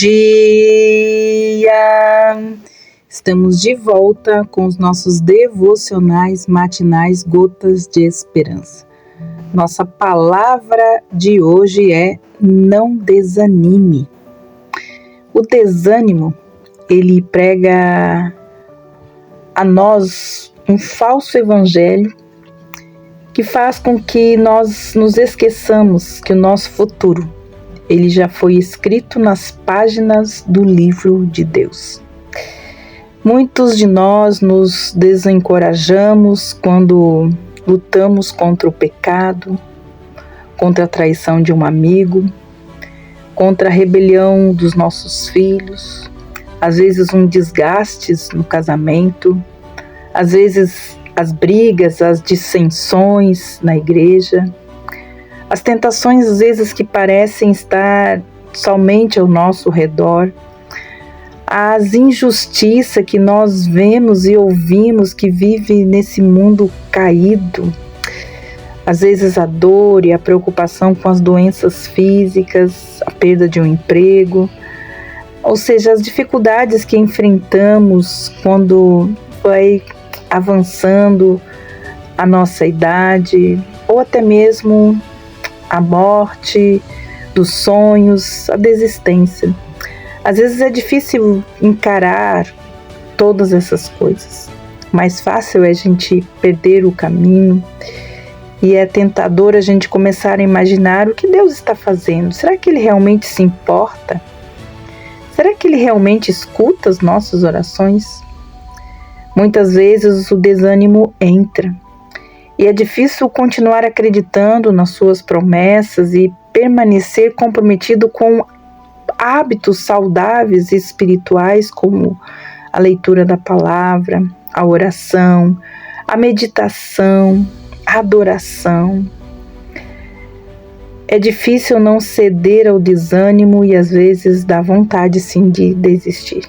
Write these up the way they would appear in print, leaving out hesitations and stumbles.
dia! Estamos de volta com os nossos devocionais matinais Gotas de Esperança. Nossa palavra de hoje é: não desanime. O desânimo, ele prega a nós um falso evangelho que faz com que nós nos esqueçamos que o nosso futuro, ele já foi escrito nas páginas do livro de Deus. Muitos de nós nos desencorajamos quando lutamos contra o pecado, contra a traição de um amigo, contra a rebelião dos nossos filhos, às vezes um desgaste no casamento, às vezes as brigas, as dissensões na igreja, as tentações às vezes que parecem estar somente ao nosso redor, as injustiças que nós vemos e ouvimos que vive nesse mundo caído, às vezes a dor e a preocupação com as doenças físicas, a perda de um emprego, ou seja, as dificuldades que enfrentamos quando vai avançando a nossa idade, ou até mesmo a morte dos sonhos, a desistência. Às vezes é difícil encarar todas essas coisas. Mais fácil é a gente perder o caminho e é tentador a gente começar a imaginar o que Deus está fazendo. Será que Ele realmente se importa? Será que Ele realmente escuta as nossas orações? Muitas vezes o desânimo entra e é difícil continuar acreditando nas suas promessas e permanecer comprometido com hábitos saudáveis e espirituais como a leitura da palavra, a oração, a meditação, a adoração. É difícil não ceder ao desânimo e às vezes dá vontade sim de desistir.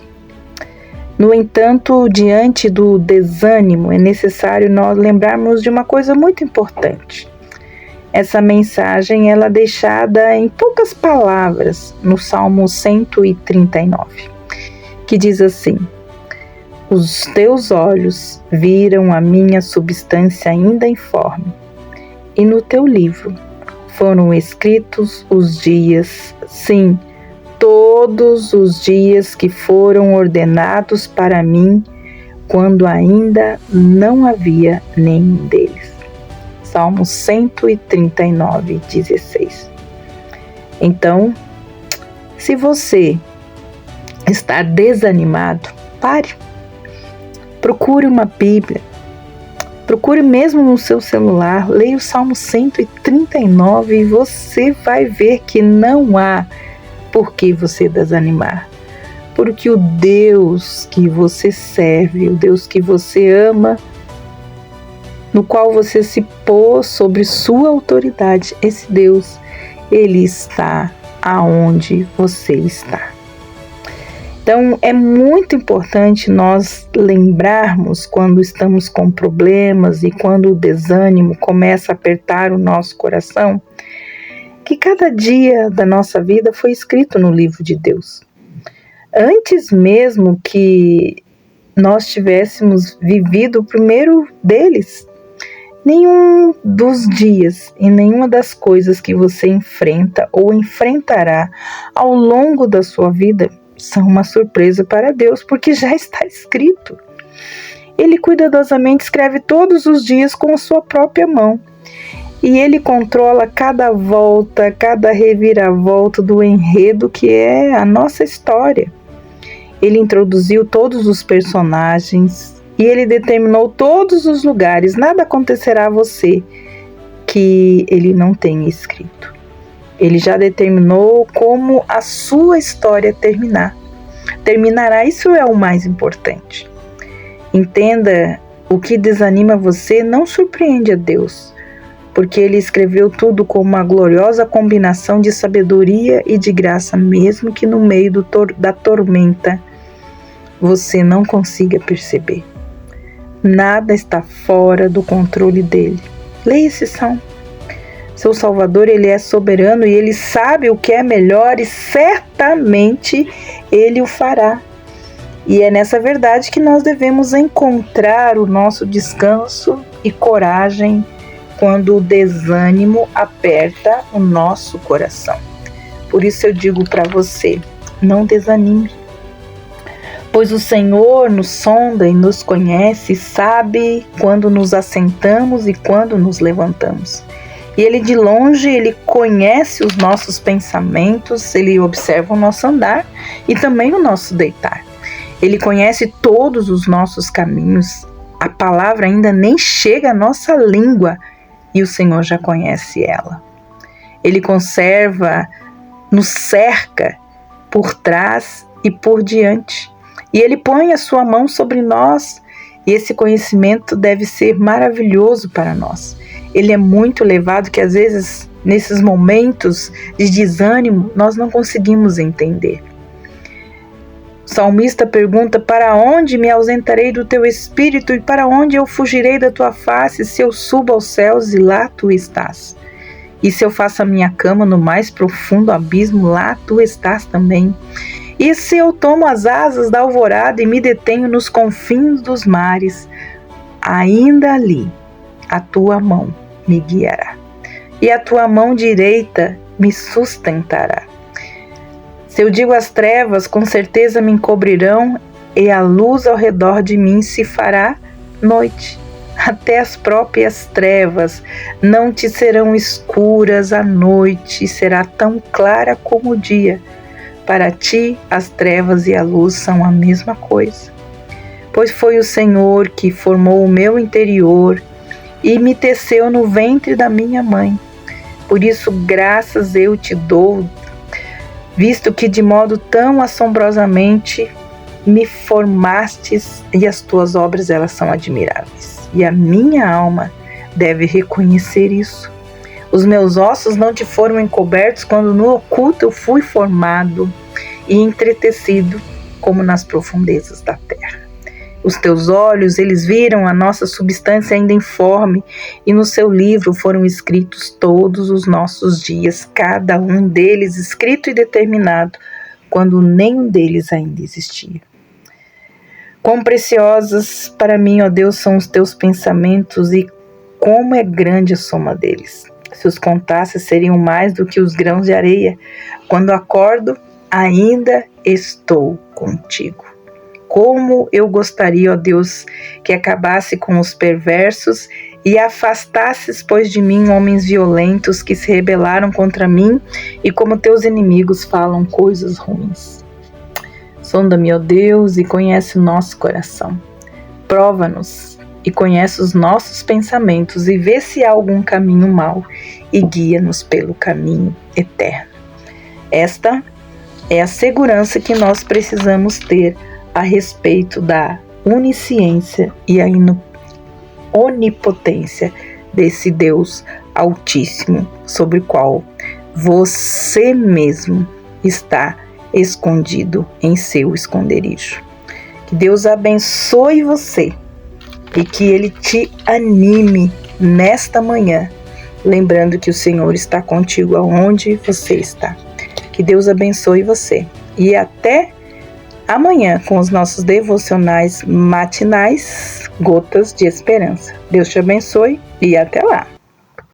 No entanto, diante do desânimo, é necessário nós lembrarmos de uma coisa muito importante. Essa mensagem ela é deixada em poucas palavras no Salmo 139, que diz assim: os teus olhos viram a minha substância ainda informe, e no teu livro foram escritos os dias, sim, todos os dias que foram ordenados para mim, quando ainda não havia nenhum deles. Salmo 139, 16. Então, se você está desanimado, pare. Procure uma Bíblia. Procure mesmo no seu celular, leia o Salmo 139 e você vai ver que não há por que você desanimar. Porque o Deus que você serve, o Deus que você ama, no qual você se pôs sobre sua autoridade, esse Deus, Ele está aonde você está. Então, é muito importante nós lembrarmos quando estamos com problemas e quando o desânimo começa a apertar o nosso coração, que cada dia da nossa vida foi escrito no livro de Deus. Antes mesmo que nós tivéssemos vivido o primeiro deles, nenhum dos dias e nenhuma das coisas que você enfrenta ou enfrentará ao longo da sua vida são uma surpresa para Deus, porque já está escrito. Ele cuidadosamente escreve todos os dias com a sua própria mão. E Ele controla cada volta, cada reviravolta do enredo que é a nossa história. Ele introduziu todos os personagens e Ele determinou todos os lugares. Nada acontecerá a você que Ele não tenha escrito. Ele já determinou como a sua história terminará. Isso é o mais importante. Entenda, o que desanima você não surpreende a Deus, porque Ele escreveu tudo com uma gloriosa combinação de sabedoria e de graça, mesmo que no meio da tormenta você não consiga perceber. Nada está fora do controle dele. Leia esse salmo. Seu Salvador, Ele é soberano e Ele sabe o que é melhor e certamente Ele o fará. E é nessa verdade que nós devemos encontrar o nosso descanso e coragem quando o desânimo aperta o nosso coração. Por isso eu digo para você, não desanime, pois o Senhor nos sonda e nos conhece, sabe quando nos assentamos e quando nos levantamos. E Ele de longe, Ele conhece os nossos pensamentos, Ele observa o nosso andar e também o nosso deitar. Ele conhece todos os nossos caminhos, a palavra ainda nem chega à nossa língua e o Senhor já conhece ela. Ele conserva, nos cerca por trás e por diante. E Ele põe a sua mão sobre nós e esse conhecimento deve ser maravilhoso para nós. Ele é muito elevado que às vezes nesses momentos de desânimo nós não conseguimos entender. O salmista pergunta: para onde me ausentarei do teu espírito e para onde eu fugirei da tua face? Se eu subo aos céus e lá tu estás. E se eu faço a minha cama no mais profundo abismo, lá tu estás também. E se eu tomo as asas da alvorada e me detenho nos confins dos mares, ainda ali a tua mão me guiará e a tua mão direita me sustentará. Se eu digo às trevas, com certeza me encobrirão, e a luz ao redor de mim se fará noite. Até as próprias trevas não te serão escuras, a noite será tão clara como o dia. Para ti, as trevas e a luz são a mesma coisa. Pois foi o Senhor que formou o meu interior e me teceu no ventre da minha mãe. Por isso, graças eu te dou, visto que de modo tão assombrosamente me formastes e as tuas obras elas são admiráveis. E a minha alma deve reconhecer isso. Os meus ossos não te foram encobertos quando no oculto eu fui formado e entretecido como nas profundezas da terra. Os teus olhos, eles viram a nossa substância ainda informe, e no seu livro foram escritos todos os nossos dias, cada um deles escrito e determinado, quando nenhum deles ainda existia. Quão preciosas para mim, ó Deus, são os teus pensamentos e como é grande a soma deles. Se os contasse, seriam mais do que os grãos de areia. Quando acordo, ainda estou contigo. Como eu gostaria, ó Deus, que acabasse com os perversos e afastasses, pois, de mim homens violentos que se rebelaram contra mim e como teus inimigos falam coisas ruins. Sonda-me, ó Deus, e conhece o nosso coração. Prova-nos e conhece os nossos pensamentos e vê se há algum caminho mau e guia-nos pelo caminho eterno. Esta é a segurança que nós precisamos ter a respeito da onisciência e a onipotência desse Deus Altíssimo, sobre o qual você mesmo está escondido em seu esconderijo. Que Deus abençoe você e que Ele te anime nesta manhã, lembrando que o Senhor está contigo aonde você está. Que Deus abençoe você e até amanhã com os nossos devocionais matinais, Gotas de Esperança. Deus te abençoe e até lá!